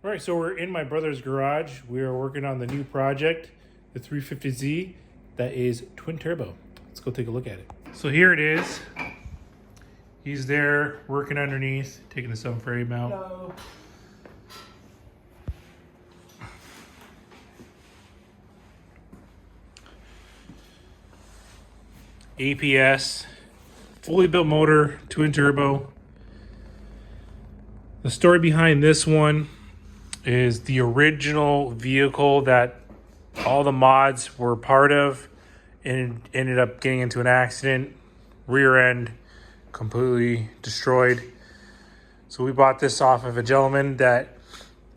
All right, so we're in my brother's garage. We are working on the new project, the 350Z, that is twin turbo. Let's go take a look at it. So here it is. He's there working underneath, taking the subframe out. Hello. APS, fully built motor, twin turbo. The story behind this one is the original vehicle that all the mods were part of and ended up getting into an accident, rear end completely destroyed. So we bought this off of a gentleman that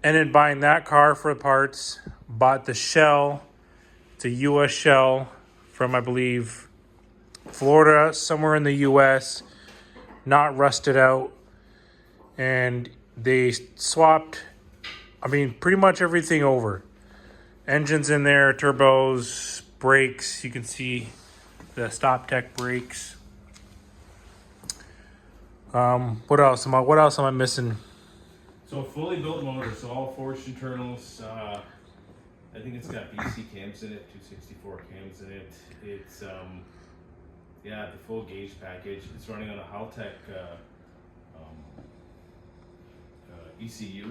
ended up buying that car for parts, bought the shell. It's a US shell from, I believe, Florida, somewhere in the US, not rusted out. And they swapped, pretty much everything over. Engines in there, turbos, brakes. You can see the Stop Tech brakes. What else am I missing? So fully built motor, so all forged internals. I think it's got BC cams in it, 264 cams in it. It's the full gauge package. It's running on a Haltech ECU.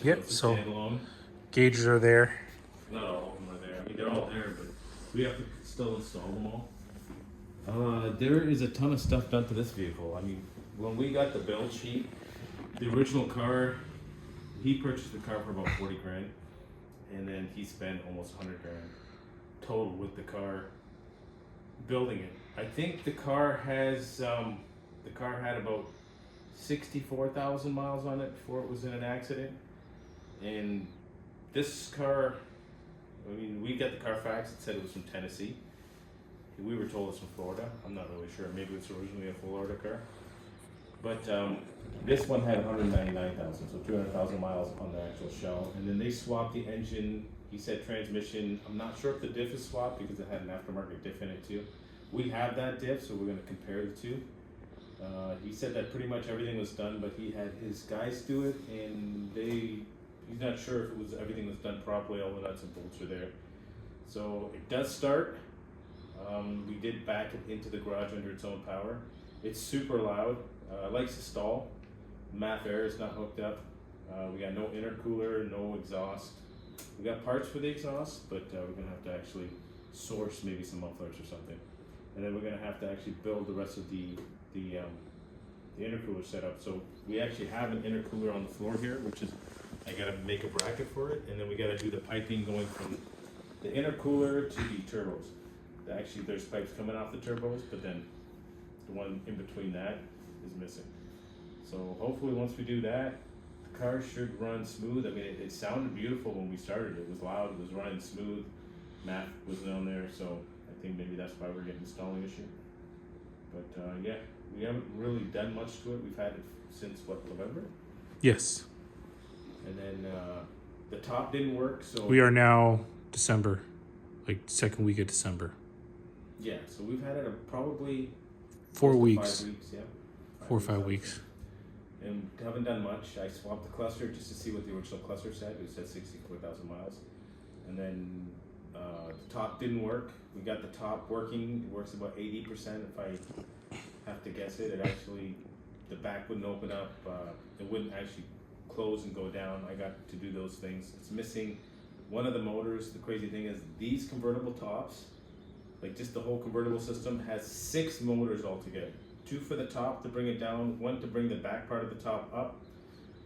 Yep. So standalone. Gauges are there. Not all of them are there. They're all there, but we have to still install them all. There is a ton of stuff done to this vehicle. When we got the build sheet, the original car, he purchased the car for about 40 grand, and then he spent almost 100 grand total with the car building it. I think the car has had about 64,000 miles on it before it was in an accident. And this car, we got the Carfax. It said it was from Tennessee. We were told it's from Florida. I'm not really sure. Maybe it's originally a Florida car. But this one had 199,000, so 200,000 miles on the actual shell. And then they swapped the engine. He said transmission. I'm not sure if the diff is swapped because it had an aftermarket diff in it too. We have that diff, so we're going to compare the two. He said that pretty much everything was done, but he had his guys do it, and he's not sure if everything was done properly. All the nuts and bolts are there. So it does start. We did back it into the garage under its own power. It's super loud. Likes to stall. MAF air is not hooked up. We got no intercooler, no exhaust. We got parts for the exhaust, but we're gonna have to actually source maybe some mufflers or something. And then we're gonna have to actually build the rest of the intercooler setup. So we actually have an intercooler on the floor here, which is, I gotta make a bracket for it, and then we gotta do the piping going from the intercooler to the turbos. Actually, there's pipes coming off the turbos, but then the one in between that is missing. So hopefully once we do that, the car should run smooth. It sounded beautiful when we started. It was loud, it was running smooth. MAF wasn't on there, so I think maybe that's why we're getting a stalling issue. But we haven't really done much to it. We've had it since, November? Yes. And then the top didn't work, so... We are now December, second week of December. Yeah, so we've had it probably 4 weeks. 5 weeks, yeah. 4 or 5 weeks. And haven't done much. I swapped the cluster just to see what the original cluster said. It said 64,000 miles. And then the top didn't work. We got the top working. It works about 80% if I have to guess it. The back wouldn't open up. It wouldn't actually close and go down. I got to do those things. It's missing one of the motors. The crazy thing is these convertible tops, just the whole convertible system, has 6 motors altogether. 2 for the top to bring it down, 1 to bring the back part of the top up,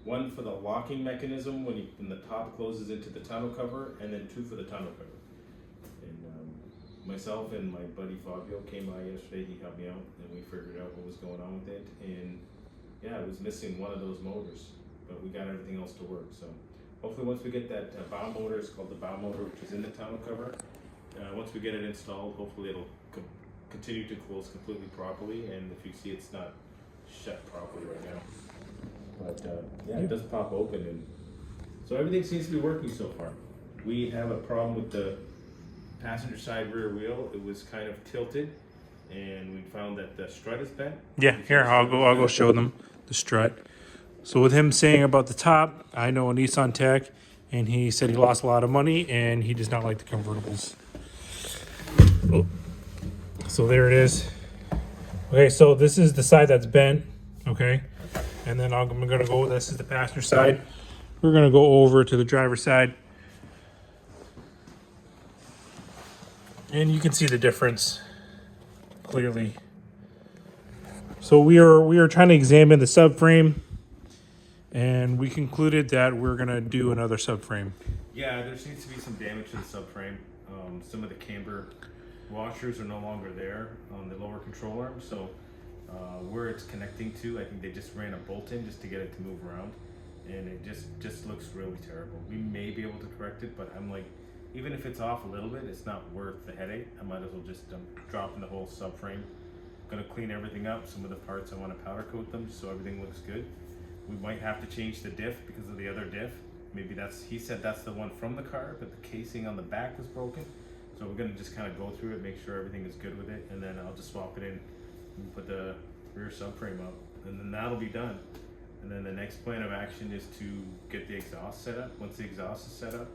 1 for the locking mechanism when the top closes into the tonneau cover, and then 2 for the tonneau cover. And myself and my buddy Fabio came by yesterday. He helped me out, and we figured out what was going on with it. And yeah, it was missing one of those motors, but we got everything else to work. So hopefully once we get that bow motor, it's called the bow motor, which is in the tonneau cover. Once we get it installed, hopefully it'll continue to close completely properly, and if you see, it's not shut properly right now. But it does pop open, and so everything seems to be working so far. We have a problem with the passenger side rear wheel. It was kind of tilted, and we found that the strut is bent. Yeah, here I'll go show them the strut. So with him saying about the top, I know a Nissan tech, and he said he lost a lot of money, and he does not like the convertibles. Oh. So there it is. Okay, so this is the side that's bent, okay? And then I'm gonna go, this is the passenger side. We're gonna go over to the driver's side. And you can see the difference clearly. So we are trying to examine the subframe, and we concluded that we're gonna do another subframe. Yeah, there seems to be some damage to the subframe. Some of the camber washers are no longer there on the lower control arm, so where it's connecting to, I think they just ran a bolt in just to get it to move around, and it just looks really terrible. We may be able to correct it, but I'm like, even if it's off a little bit, it's not worth the headache. I might as well just drop in the whole subframe. Gonna clean everything up. Some of the parts I want to powder coat them so everything looks good. We might have to change the diff because of the other diff. Maybe he said that's the one from the car, but the casing on the back was broken. So we're gonna just kind of go through it, make sure everything is good with it, and then I'll just swap it in and put the rear subframe up, and then that'll be done. And then the next plan of action is to get the exhaust set up. Once the exhaust is set up,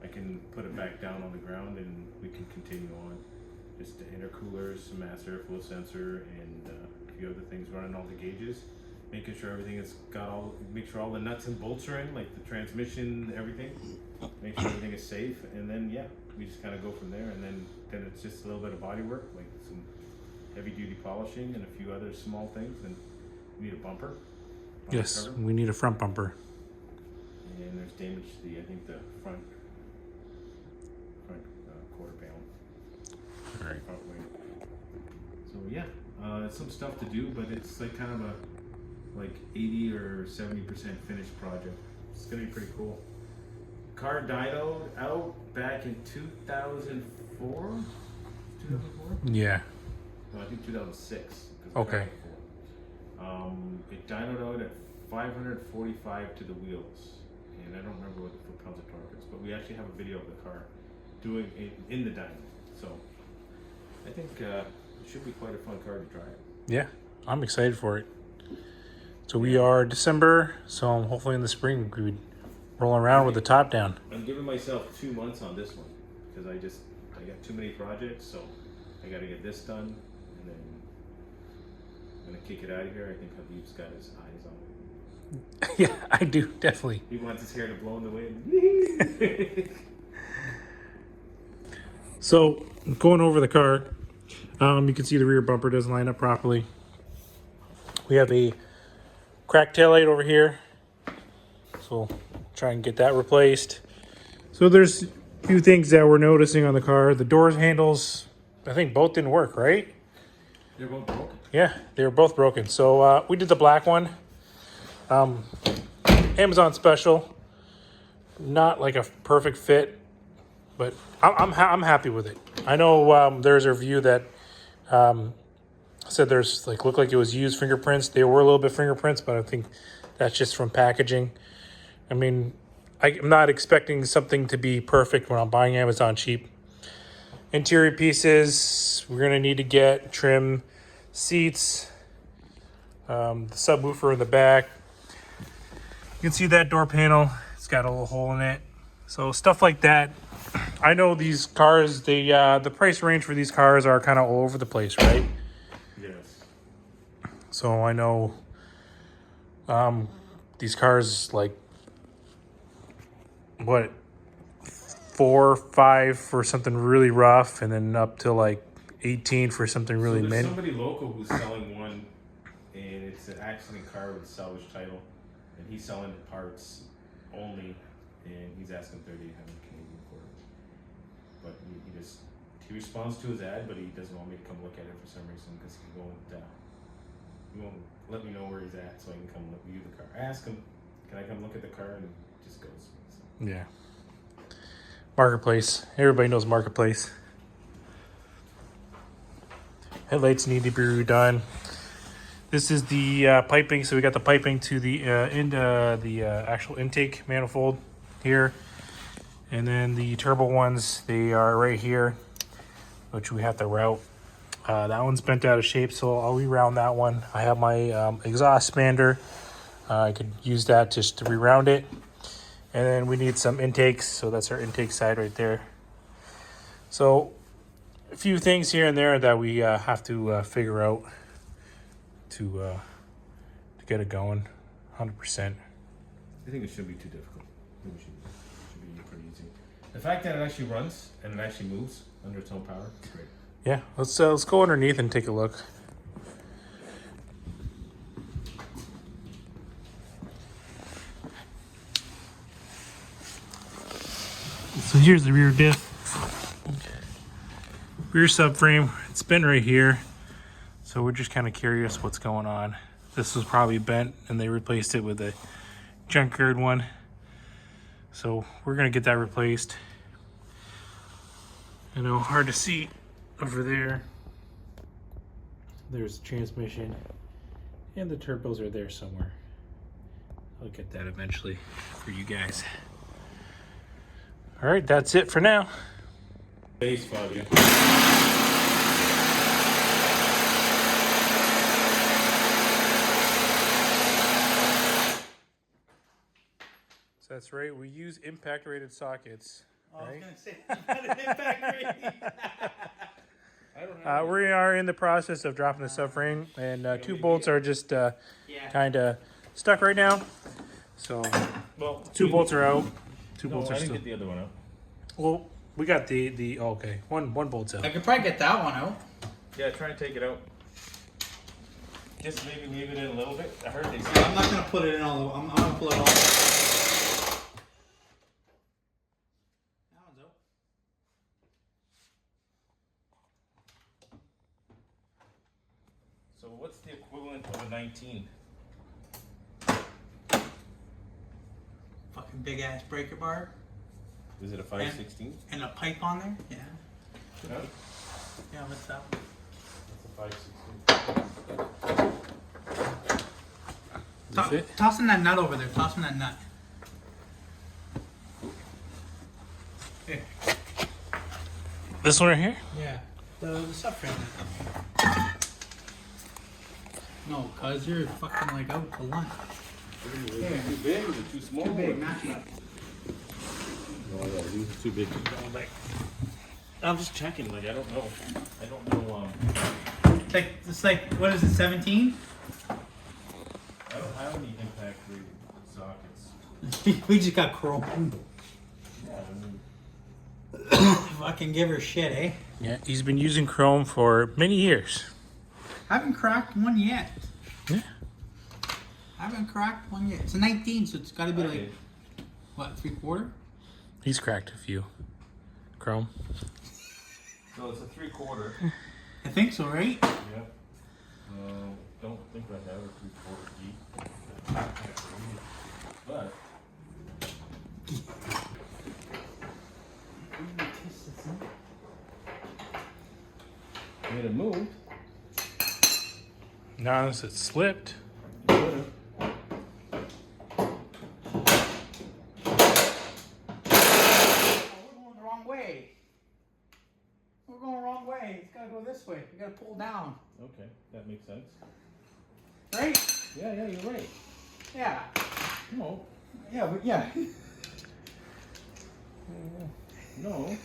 I can put it back down on the ground and we can continue on. Just the intercoolers, some mass airflow sensor, and a few other things, running all the gauges, making sure everything is make sure all the nuts and bolts are in, like the transmission, everything. Make sure everything is safe, and then yeah, we just kind of go from there. And then it's just a little bit of body work, like some heavy duty polishing and a few other small things. And we need a bumper. Yes, we need a front bumper. And there's damage to I think the front quarter panel. All right. Front wing. So yeah, it's some stuff to do, but it's like kind of a 80 or 70% finished project. It's gonna be pretty cool. Car dynoed out back in 2004. 2004? Yeah. No, I think 2006. Okay. It dynoed out at 545 to the wheels, and I don't remember what the foot-pounds of torque is, but we actually have a video of the car doing it in the dyno. So I think it should be quite a fun car to drive. Yeah, I'm excited for it. So we are December, so hopefully in the spring we would roll around with the top down. I'm giving myself 2 months on this one because I got too many projects, so I got to get this done, and then I'm gonna kick it out of here. I think Habib's got his eyes on it. Yeah, I do, definitely. He wants his hair to blow in the wind. So going over the car, you can see the rear bumper doesn't line up properly. We have a cracked taillight over here, so try and get that replaced. So there's a few things that we're noticing on the car. The door handles, I think both didn't work, right? They're both broken. Yeah, they were both broken. So we did the black one. Amazon special, not like a perfect fit, but I'm happy with it. I know there's a review that said there's looked like it was used fingerprints. They were a little bit fingerprints, but I think that's just from packaging. I mean, I'm not expecting something to be perfect when I'm buying Amazon cheap. Interior pieces, we're gonna need to get trim seats, the subwoofer in the back. You can see that door panel, it's got a little hole in it. So stuff like that. I know these cars, the price range for these cars are kind of all over the place, right? Yes. So I know these cars what, 4 or 5 for something really rough, and then up to 18 for something really So there's mint. somebody local who's selling one, and it's an accident car with a salvage title, and he's selling the parts only, and he's asking 3,800 Canadian for it. But he responds to his ad, but he doesn't want me to come look at it for some reason because he won't let me know where he's at so I can come view the car. I ask him, can I come look at the car, and he just goes. So. Yeah. Marketplace. Everybody knows Marketplace. Headlights need to be redone. This is the piping. So we got the piping to the actual intake manifold here, and then the turbo ones, they are right here, which we have to route. That one's bent out of shape, so I'll reround that one. I have my exhaust expander I could use that just to reround it. And then we need some intakes, so that's our intake side right there. So a few things here and there that we have to figure out to get it going 100%. I think it should be too difficult. I think it should be pretty easy. The fact that it actually runs and it actually moves under its own power is great. Yeah, let's go underneath and take a look. So here's the rear diff. Rear subframe, it's been right here. So we're just kind of curious what's going on. This was probably bent and they replaced it with a junkyard one. So we're gonna get that replaced. I know, hard to see over there. There's the transmission and the turbos are there somewhere. I'll get that eventually for you guys. All right, that's it for now. Base Fabio. So that's right, we use impact rated sockets. Oh, right? I was gonna say, impact rating. I don't have We are in the process of dropping the subframe, and 2 bolts are just Yeah. kind of stuck right now. So well, 2 bolts are out. 2 No, bolts I are didn't still. get the other one out. Well, we got the oh, okay. One bolt's out. I could probably get that one out. Yeah, try and take it out. Just maybe leave it in a little bit. I heard they Yeah, say. I'm not gonna put it in all. I'm gonna pull it all. That one's out. So what's the equivalent of a 19? Fucking big ass breaker bar Is it a 516? and a pipe on there. Yeah. No, Yeah, what's that? that's a 516. Does it fit? Tossing that nut over there. Tossing that nut. Here. This one right here? Yeah. The subframe nut. No, cuz you're fucking like out to lunch. Is it too big? Is it too small? Too big, not too. No, yeah, these are too big. I'm just checking. Like I don't know. I don't know. It's like what is it? 17? I don't have any impact rated sockets. We just got chrome. Yeah, I mean, Fucking give her shit, eh? Yeah, he's been using chrome for many years. Haven't cracked one yet. Yeah. Haven't cracked one yet. It's a 19, so it's got to be I like did. what, 3/4? He's cracked a few. Chrome. So it's a 3/4. I think so, right? Yeah. Don't think I have a 3/4 deep. But made a move. Not unless it slipped. Oh, we're going the wrong way. We're going the wrong way. It's gotta go this way. You gotta pull down. Okay, that makes sense. Right? Yeah, you're right. Yeah. No, Yeah, but yeah. no.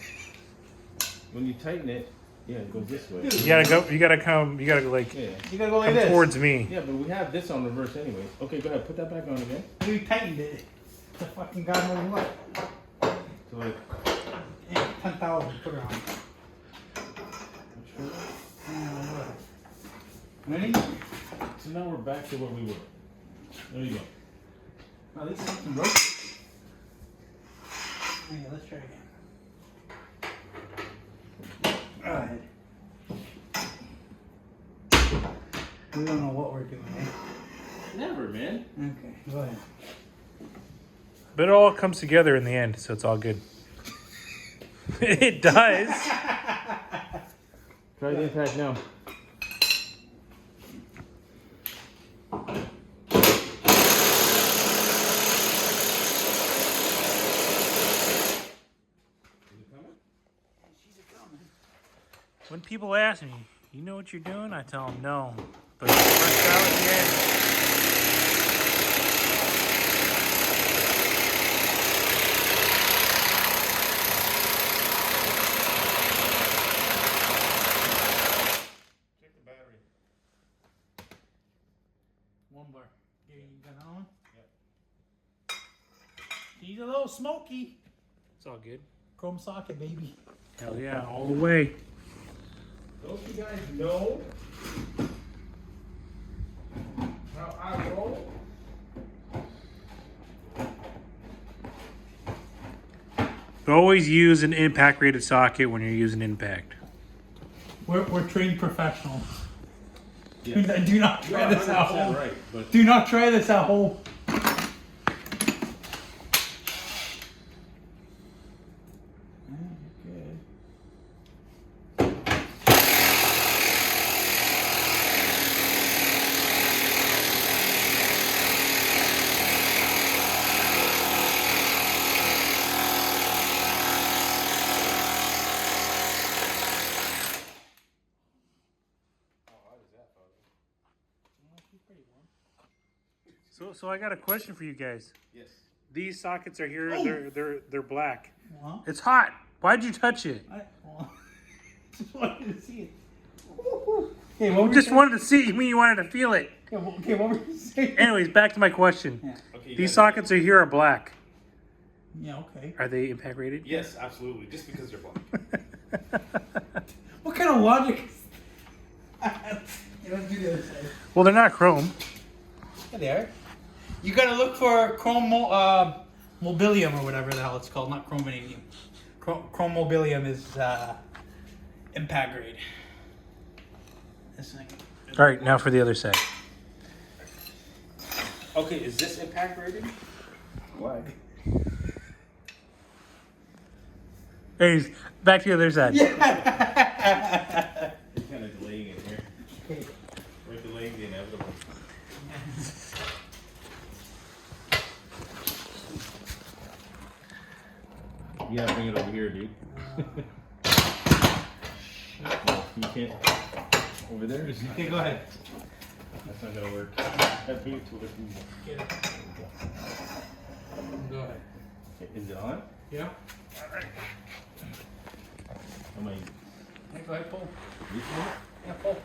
When you tighten it, yeah, it goes this way. You gotta go. You gotta come. You gotta like Yeah. You gotta go like come this. towards me. Yeah, but we have this on reverse anyways. Okay, go ahead. Put that back on again. We tightened it. The fucking God knows what. So like, Yeah, 10,000. Put it on. which way? Ready? So now we're back to where we were. There you go. At least something broke. Okay, let's try again. Alright. We don't know what we're doing, eh? Never, man. Okay, go ahead. But it all comes together in the end, so it's all good. It does. Try the impact now. When people ask me, you know what you're doing? I tell them no. But it works out in the end. She's a little smoky. It's all good. Chrome socket, baby. Hell yeah, all the way. Don't you guys know how I roll? Always use an impact rated socket when you're using impact. We're trained professionals. Yes. Do not try You're this at 100% home. right, but Do not try this at home. So I got a question for you guys. yes. These sockets are here. They're black. Well, It's hot. Why'd you touch it? just wanted to see it. Okay, what were Just you wanted to see. You mean you wanted to feel it? saying? Okay, what were you saying? Anyways, back to my question. Yeah. Okay. you These guys- sockets are here are black. Yeah, okay. Are they impact rated? Yes, absolutely. Just because they're black. What kind of logic is that? You don't do the other side. Well, they're not chrome. Yeah, they are. You gotta look for chrome mobilium or whatever the hell it's called, not chrome vanadium. Chrome mobilium is impact grade. This thing. All right, now for the other side. Okay, is this impact rated? Why? Anyways, back to the other side. It's kind of delaying it here. Okay. We're delaying the inevitable. You gotta bring it over here, dude. No, you can't. Over there? Okay, go ahead. That's not gonna work. That's me to look. Get it. Go ahead. Is it on? Yeah. Am I? Yeah, go ahead, pull. Reaching it? Yeah, pull.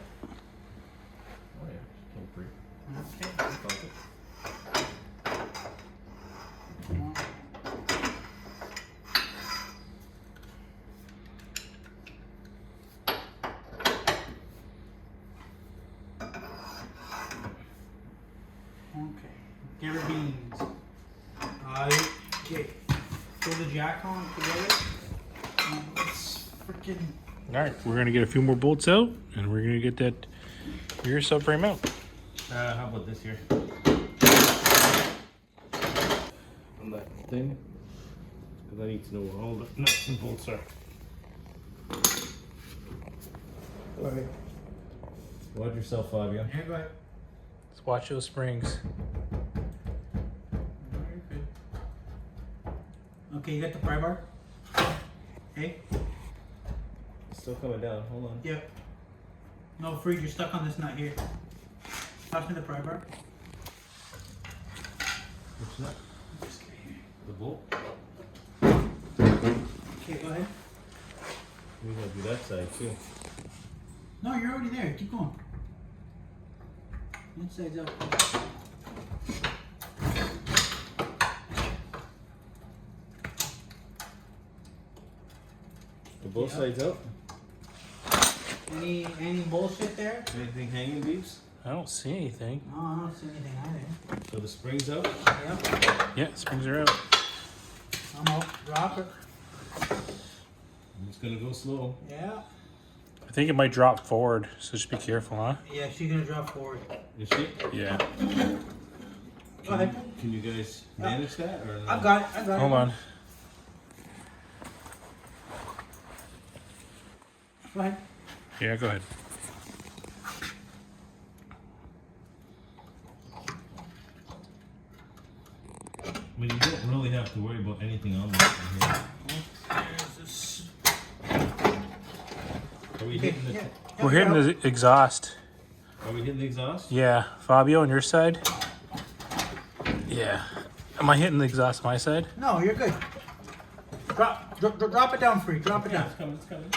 Oh yeah, came free. Okay. Focus. Okay. Garrett beans. Okay. Throw the jack on together. Let's freaking. All right, we're gonna get a few more bolts out, and we're gonna get that rear subframe out. How about this here? On that thing? Because I need to know where all the nuts and bolts are. Go ahead. Watch yourself, Fabio. Yeah, go ahead. Let's watch those springs. Okay, you got the pry bar? Okay. It's still coming down. Hold on. Yep. No, Freed, you're stuck on this nut here. Pass me the pry bar. Which nut? Just kidding. The bolt? Okay, go ahead. We gotta do that side too. No, you're already there. Keep going. Inside's up. The both Yeah. sides out? Any bullshit there? Anything hanging, Beeps? I don't see anything. No, I don't see anything either. So the spring's out? Yep. Yeah, springs are out. I'm out. Drop it. I'm just gonna go slow. Yeah. I think it might drop forward, so just be careful, huh? Yeah, she's gonna drop forward. Is she? Yeah. Go ahead. Can you guys manage that or no? I've got it. I've got it. Hold on. Go ahead. Yeah, go ahead. I mean, you don't really have to worry about anything on this one here. There's this. Are we hitting the? We're hitting the exhaust. Are we hitting the exhaust? Yeah. Fabio, on your side? Yeah. Am I hitting the exhaust on my side? No, you're good. Drop it down, Free. Drop it down. It's coming. It's coming.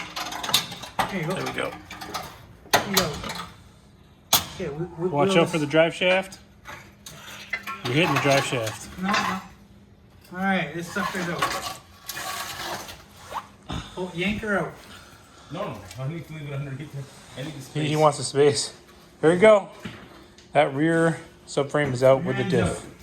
Here you go. There we go. Here you go. Okay, Watch out for the drive shaft. You're hitting the drive shaft. No, no. All right, this sucker's out. Oh, yank her out. No, I need to leave it underneath there. I need the space. He wants the space. There you go. That rear subframe is out with the Rear end's diff. out.